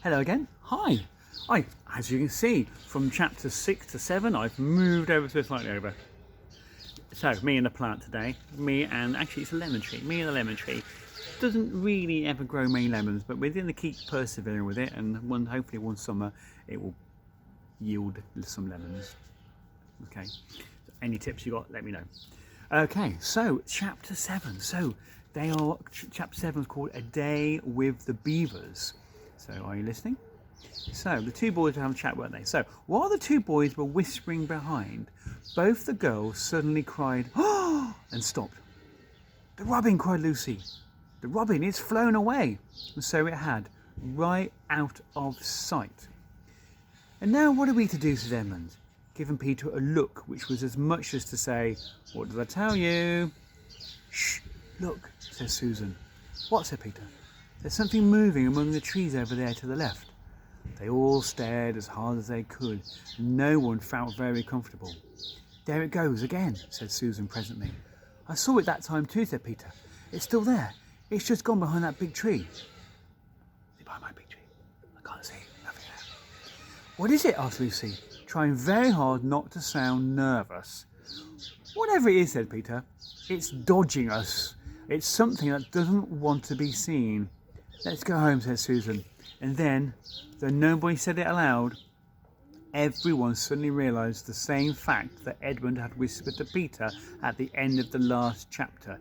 Hello again. Hi. As you can see, from chapter 6 to 7, I've moved over to slightly over. So, me and the plant today. Actually it's a lemon tree. Me and the lemon tree. Doesn't really ever grow many lemons, but we're going to keep persevering with it, and hopefully one summer it will yield some lemons. Okay. So any tips you got, let me know. Okay, so chapter 7. So chapter 7 is called A Day with the Beavers. So are you listening? So the two boys were having a chat, weren't they? So while the two boys were whispering behind, both the girls suddenly cried, "Oh!" and stopped. "The robin!" cried Lucy. "The robin, it's flown away." And so it had, right out of sight. "And now what are we to do?" said Edmund, giving Peter a look which was as much as to say, "What did I tell you?" "Shh, look," said Susan. "What?" said Peter. "There's something moving among the trees over there to the left." They all stared as hard as they could. No one felt very comfortable. "There it goes again," said Susan presently. "I saw it that time too," said Peter. "It's still there. It's just gone behind that big tree." "Behind my big tree? I can't see. Nothing there." "What is it?" asked Lucy, trying very hard not to sound nervous. "Whatever it is," said Peter, "it's dodging us. It's something that doesn't want to be seen." "Let's go home," said Susan. And then, though nobody said it aloud, everyone suddenly realised the same fact that Edmund had whispered to Peter at the end of the last chapter.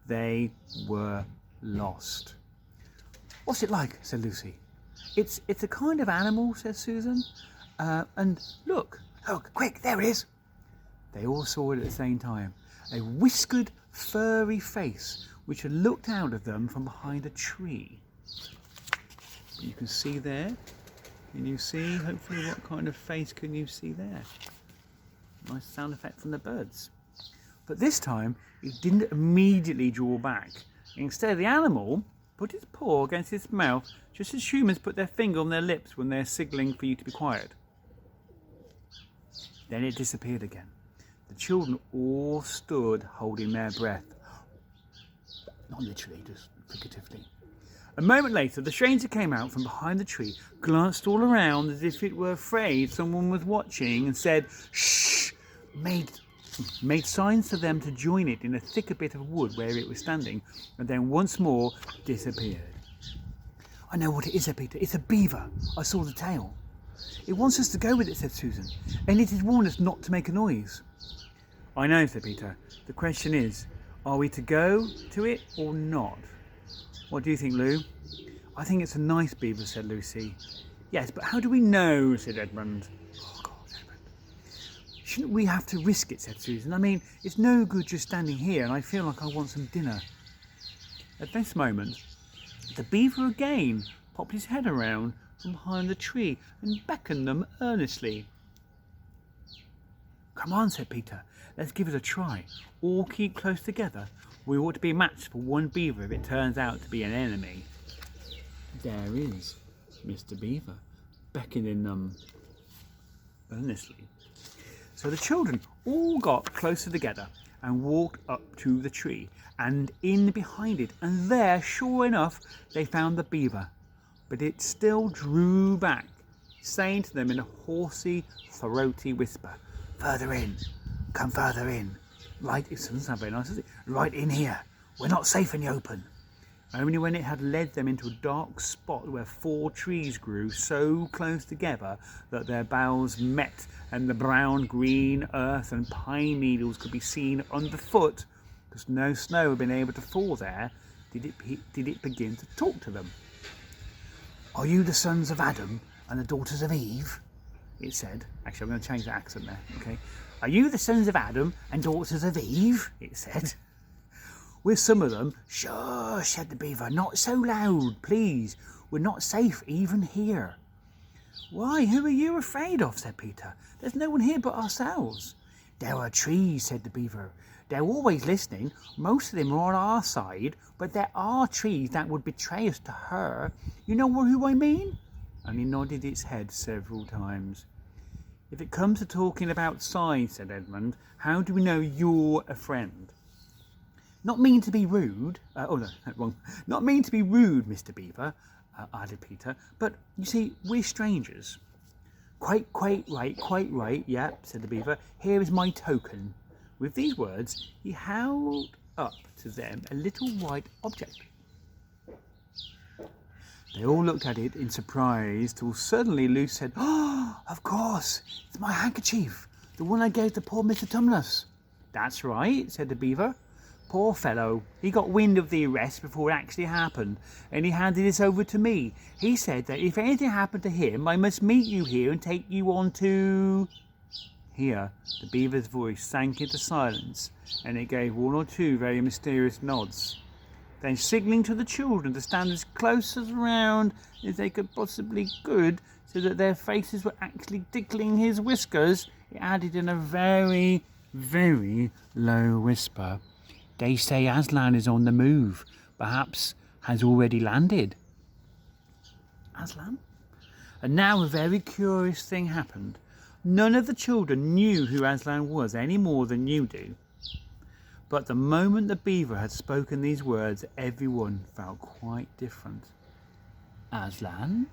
They were lost. "What's it like?" said Lucy. It's a kind of animal," said Susan. "And look, quick, there it is." They all saw it at the same time. A whiskered, furry face which had looked out at them from behind a tree. You can see there. Can you see, hopefully, what kind of face can you see there? Nice sound effect from the birds. But this time, it didn't immediately draw back. Instead, the animal put its paw against its mouth, just as humans put their finger on their lips when they're signaling for you to be quiet. Then it disappeared again. The children all stood holding their breath. Not literally, just figuratively. A moment later, the stranger came out from behind the tree, glanced all around as if it were afraid someone was watching, and said, "Shh!" made signs to them to join it in a thicker bit of wood where it was standing, and then once more disappeared. "I know what it is," said Peter. "It's a beaver. I saw the tail." "It wants us to go with it," said Susan, "and it has warned us not to make a noise." "I know," said Peter. "The question is, are we to go to it or not? What do you think, Lou?" "I think it's a nice beaver," said Lucy. "Yes, but how do we know?" said Edmund. "Oh, God, Edmund. Shouldn't we have to risk it?" said Susan. "I mean, it's no good just standing here, and I feel like I want some dinner." At this moment, the beaver again popped his head around from behind the tree and beckoned them earnestly. "Come on," said Peter. "Let's give it a try. All keep close together. We ought to be matched for one beaver if it turns out to be an enemy." There is Mr. Beaver beckoning them earnestly. So the children all got closer together and walked up to the tree and in behind it, and there, sure enough, they found the beaver. But it still drew back, saying to them in a horsey, throaty whisper, "Further in, come further in. Right," it doesn't sound very nice, does it? "Right in here. We're not safe in the open." Only when it had led them into a dark spot where 4 trees grew so close together that their boughs met and the brown, green earth and pine needles could be seen underfoot, because no snow had been able to fall there, did it begin to talk to them. "Are you the sons of Adam and the daughters of Eve?" it said. Actually, I'm going to change the accent there, okay? "Are you the sons of Adam and daughters of Eve?" it said. "We're some of them." "Shush," said the beaver. "Not so loud, please. We're not safe even here." "Why, who are you afraid of?" said Peter. "There's no one here but ourselves." "There are trees," said the beaver. "They're always listening. Most of them are on our side, but there are trees that would betray us to her. You know who I mean?" And he nodded its head several times. "If it comes to talking about size," said Edmund, "how do we know you're a friend?" "Not mean to be rude. Not mean to be rude, Mr. Beaver. added Peter. But you see, we're strangers. Quite right, yep, said the Beaver. Here is my token. With these words, he held up to them a little white object. They all looked at it in surprise, till suddenly Luce said, "Oh, of course, it's my handkerchief, the one I gave to poor Mr. Tumnus." "That's right," said the Beaver. "Poor fellow, he got wind of the arrest before it actually happened, and he handed this over to me. He said that if anything happened to him, I must meet you here and take you on to..." Here, the Beaver's voice sank into silence, and it gave one or two very mysterious nods. Then, signalling to the children to stand as close around as they possibly could, so that their faces were actually tickling his whiskers, it added in a very, very low whisper, "They say Aslan is on the move, perhaps has already landed." Aslan? And now a very curious thing happened. None of the children knew who Aslan was any more than you do. But the moment the Beaver had spoken these words, everyone felt quite different. Aslan?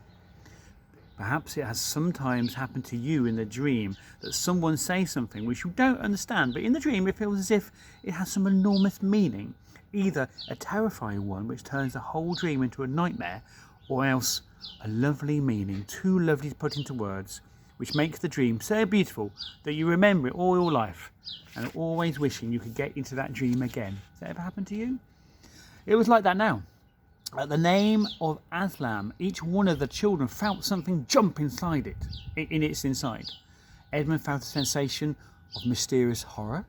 Perhaps it has sometimes happened to you in the dream that someone says something which you don't understand, but in the dream it feels as if it has some enormous meaning, either a terrifying one which turns the whole dream into a nightmare, or else a lovely meaning, too lovely to put into words, which makes the dream so beautiful that you remember it all your life and are always wishing you could get into that dream again. Has that ever happened to you? It was like that now. At the name of Aslan, each one of the children felt something jump inside it, in its inside. Edmund felt a sensation of mysterious horror.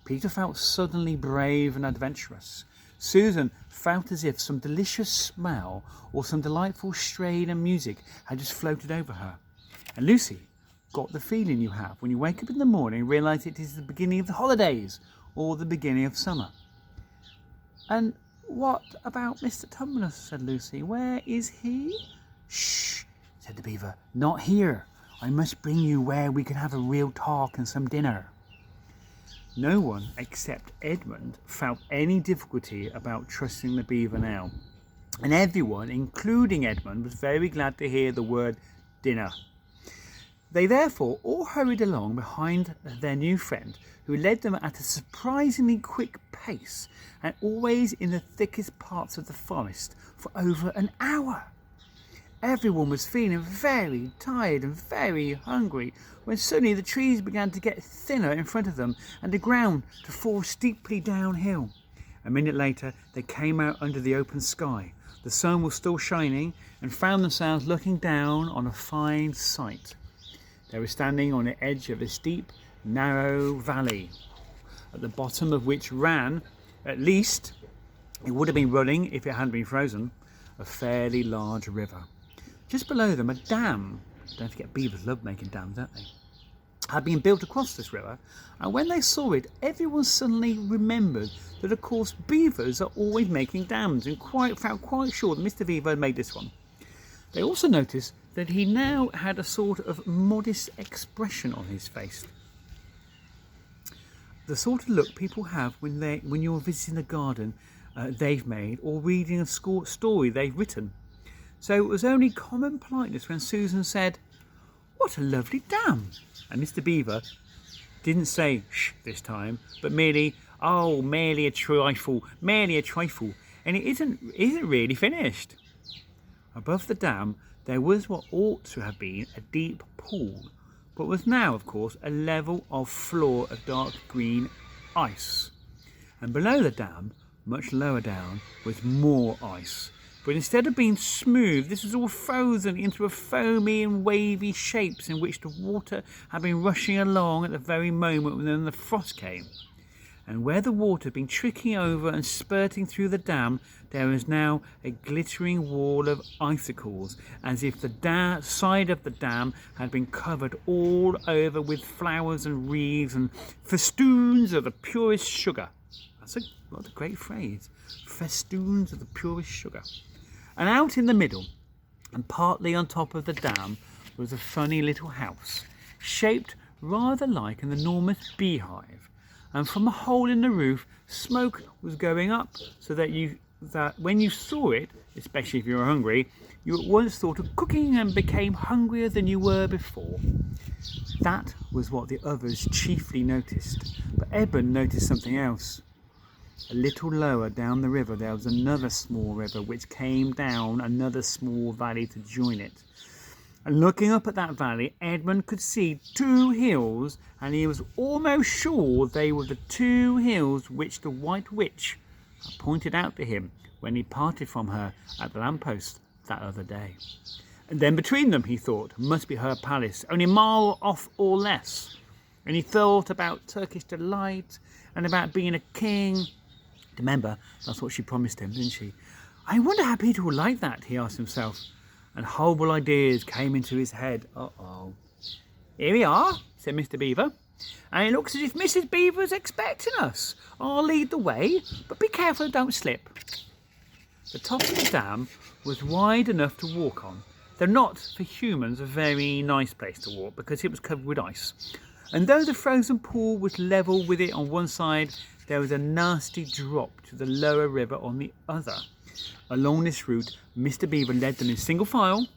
Peter felt suddenly brave and adventurous. Susan felt as if some delicious smell or some delightful strain of music had just floated over her. And Lucy got the feeling you have when you wake up in the morning and realise it is the beginning of the holidays or the beginning of summer. "And what about Mr. Tumnus?" said Lucy. "Where is he?" "Shh," said the Beaver. "Not here. I must bring you where we can have a real talk and some dinner." No one except Edmund felt any difficulty about trusting the Beaver now. And everyone, including Edmund, was very glad to hear the word dinner. They therefore all hurried along behind their new friend, who led them at a surprisingly quick pace, and always in the thickest parts of the forest, for over an hour. Everyone was feeling very tired and very hungry, when suddenly the trees began to get thinner in front of them, and the ground to fall steeply downhill. A minute later they came out under the open sky. The sun was still shining, and found themselves looking down on a fine sight. They were standing on the edge of a steep, narrow valley, at the bottom of which ran, at least it would have been running if it hadn't been frozen, a fairly large river. Just below them a dam, don't forget beavers love making dams, don't they, had been built across this river, and when they saw it, everyone suddenly remembered that of course beavers are always making dams, and felt quite sure that Mr. Beaver had made this one. They also noticed that he now had a sort of modest expression on his face. The sort of look people have when you're visiting a garden they've made, or reading a story they've written. So it was only common politeness when Susan said, "What a lovely dam!" And Mr. Beaver didn't say "shh" this time, but merely, "Oh, merely a trifle, and it isn't really finished." Above the dam there was what ought to have been a deep pool, but was now, of course, a level of floor of dark green ice. And below the dam, much lower down, was more ice. But instead of being smooth, this was all frozen into a foamy and wavy shapes in which the water had been rushing along at the very moment when the frost came. And where the water had been trickling over and spurting through the dam, there was now a glittering wall of icicles, as if the side of the dam had been covered all over with flowers and wreaths and festoons of the purest sugar. That's a great phrase. Festoons of the purest sugar. And out in the middle, and partly on top of the dam, was a funny little house, shaped rather like an enormous beehive. And from a hole in the roof, smoke was going up, so that when you saw it, especially if you were hungry, you at once thought of cooking and became hungrier than you were before. That was what the others chiefly noticed, but Edmund noticed something else. A little lower down the river there was another small river which came down another small valley to join it. And looking up at that valley, Edmund could see 2 hills, and he was almost sure they were the 2 hills which the White Witch had pointed out to him when he parted from her at the lamppost that other day. And then between them, he thought, must be her palace, only a mile off or less. And he thought about Turkish delight and about being a king. Remember, that's what she promised him, didn't she? I wonder how Peter will like that, he asked himself. And horrible ideas came into his head. Uh-oh. Here we are, said Mr. Beaver. And it looks as if Mrs. Beaver is expecting us. I'll lead the way, but be careful don't slip. The top of the dam was wide enough to walk on, though not for humans a very nice place to walk because it was covered with ice. And though the frozen pool was level with it on one side, there was a nasty drop to the lower river on the other. Along this route, Mr. Beaver led them in single file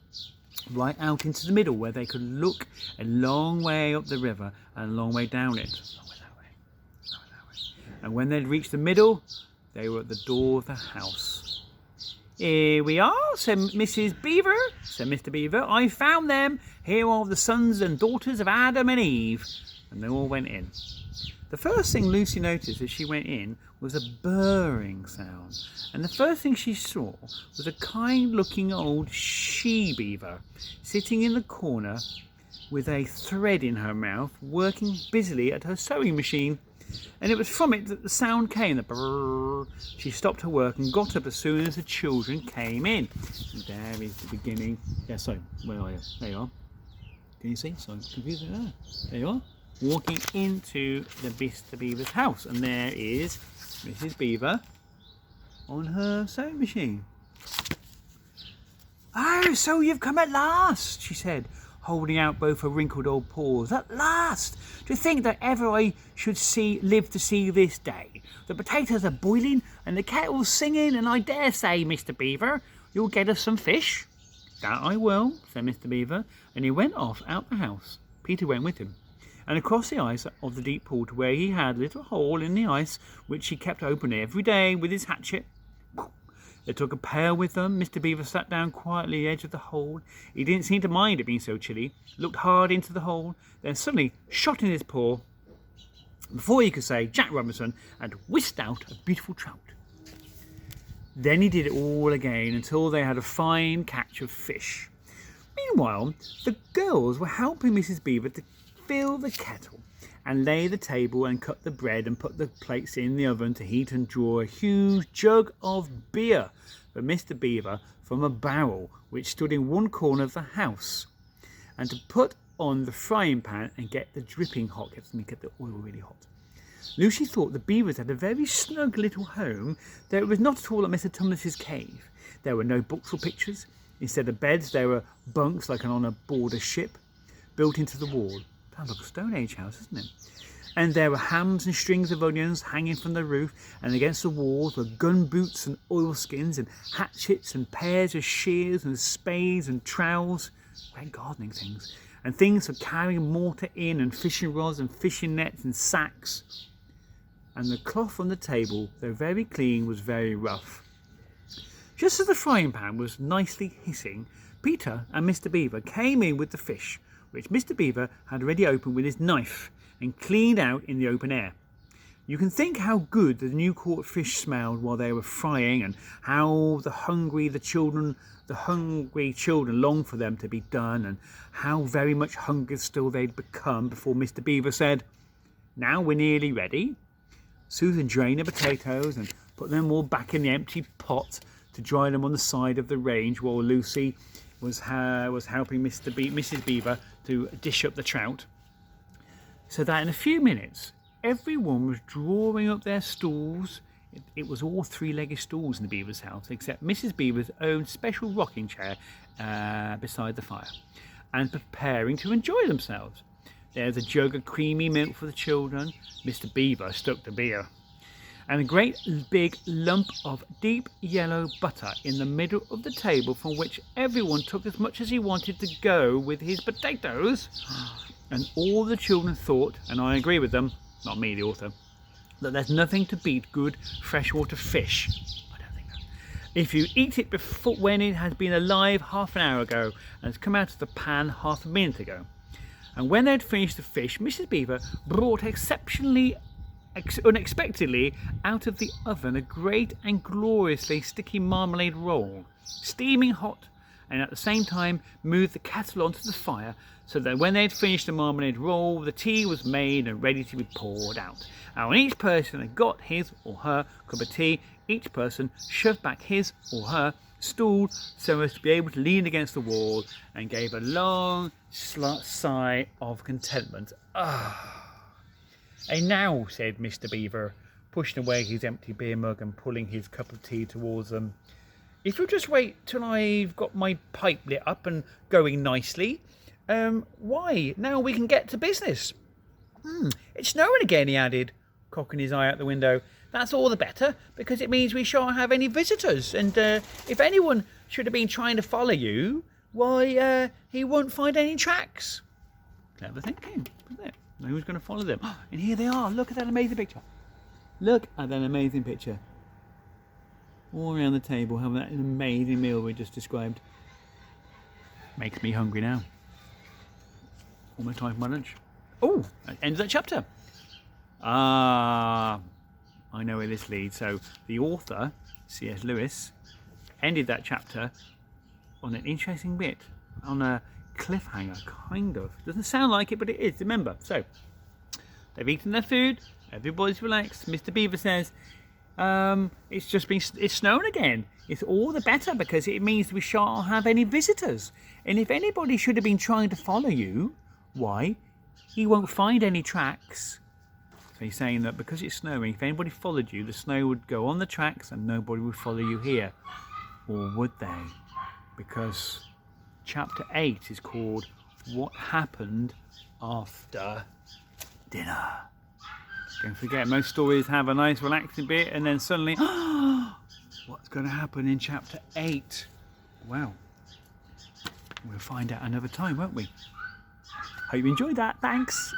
right out into the middle where they could look a long way up the river and a long way down it. And when they'd reached the middle, they were at the door of the house. Here we are, said Mrs. Beaver, said Mr. Beaver. I found them. Here are the sons and daughters of Adam and Eve. And they all went in. The first thing Lucy noticed as she went in was a burring sound. And the first thing she saw was a kind-looking old she-beaver sitting in the corner with a thread in her mouth, working busily at her sewing machine. And it was from it that the sound came, the brrr. She stopped her work and got up as soon as the children came in. And there is the beginning. Yeah, so, where are you? There you are. Can you see? So I'm confused. There you are. Walking into the Mr. Beaver's house. And there is Mrs. Beaver on her sewing machine. Oh, so you've come at last, she said, holding out both her wrinkled old paws. At last! To think that ever I should live to see this day. The potatoes are boiling and the kettle's singing, and I dare say, Mr. Beaver, you'll get us some fish. That I will, said Mr. Beaver, and he went off out the house. Peter went with him, and across the ice of the deep pool to where he had a little hole in the ice which he kept open every day with his hatchet. They took a pail with them. Mr. Beaver sat down quietly at the edge of the hole. He didn't seem to mind it being so chilly, looked hard into the hole, then suddenly shot in his paw, before he could say Jack Robinson, and whisked out a beautiful trout. Then he did it all again until they had a fine catch of fish. Meanwhile, the girls were helping Mrs. Beaver to fill the kettle and lay the table and cut the bread and put the plates in the oven to heat and draw a huge jug of beer for Mr. Beaver from a barrel which stood in one corner of the house, and to put on the frying pan and get the dripping hot, get the oil really hot. Lucy thought the Beavers had a very snug little home, though it was not at all like Mr. Tumnus's cave. There were no books or pictures. Instead of beds, there were bunks like on board a ship, built into the wall. Sounds like a Stone Age house, doesn't it? And there were hams and strings of onions hanging from the roof, and against the walls were gun boots and oilskins and hatchets and pairs of shears and spades and trowels, great gardening things, and things for carrying mortar in, and fishing rods and fishing nets and sacks. And the cloth on the table, though very clean, was very rough. Just as the frying pan was nicely hissing, Peter and Mr. Beaver came in with the fish, which Mr. Beaver had already opened with his knife and cleaned out in the open air. You can think how good the new caught fish smelled while they were frying, and how the hungry children longed for them to be done, and how very much hungrier still they'd become before Mr. Beaver said, "Now we're nearly ready." Susan drained the potatoes and put them all back in the empty pot to dry them on the side of the range, while Lucy was helping Mrs. Beaver to dish up the trout, so that in a few minutes everyone was drawing up their stools. It was all 3-legged stools in the Beaver's house, except Mrs. Beaver's own special rocking chair beside the fire, and preparing to enjoy themselves. There's a jug of creamy milk for the children. Mr. Beaver stuck to beer. and a great big lump of deep yellow butter in the middle of the table, from which everyone took as much as he wanted to go with his potatoes. And all the children thought, and I agree with them, not me, the author, that there's nothing to beat good freshwater fish. I don't think that. If you eat it before, when it has been alive half an hour ago and has come out of the pan half a minute ago. And when they had finished the fish, Mrs. Beaver brought unexpectedly out of the oven a great and gloriously sticky marmalade roll, steaming hot, and at the same time moved the kettle onto the fire, so that when they had finished the marmalade roll, the tea was made and ready to be poured out. And when each person had got his or her cup of tea, each person shoved back his or her stool so as to be able to lean against the wall, and gave a long sigh of contentment. "And now," said Mr. Beaver, pushing away his empty beer mug and pulling his cup of tea towards them, "if you'll just wait till I've got my pipe lit up and going nicely, why, now we can get to business. It's snowing again," he added, cocking his eye out the window. "That's all the better, because it means we shan't have any visitors, and if anyone should have been trying to follow you, why, he won't find any tracks." Clever thinking, isn't it? Who's going to follow them? And here they are. Look at that amazing picture. Look at that amazing picture. All around the table, having that amazing meal we just described. Makes me hungry now. Almost time for my lunch. Oh, that ends that chapter. I know where this leads. So the author, C.S. Lewis, ended that chapter on an interesting bit, on a cliffhanger, kind of. Doesn't sound like it, but it is. Remember, so they've eaten their food, everybody's relaxed. Mr. Beaver says, it's snowing again. It's all the better, because it means we shan't have any visitors. And if anybody should have been trying to follow you, why, he won't find any tracks. So he's saying that because it's snowing, if anybody followed you, the snow would go on the tracks and nobody would follow you here. Or would they? Because chapter 8 is called What Happened After Dinner. Don't forget, most stories have a nice relaxing bit and then suddenly, what's going to happen in chapter 8? Well, we'll find out another time, won't we? Hope you enjoyed that. Thanks.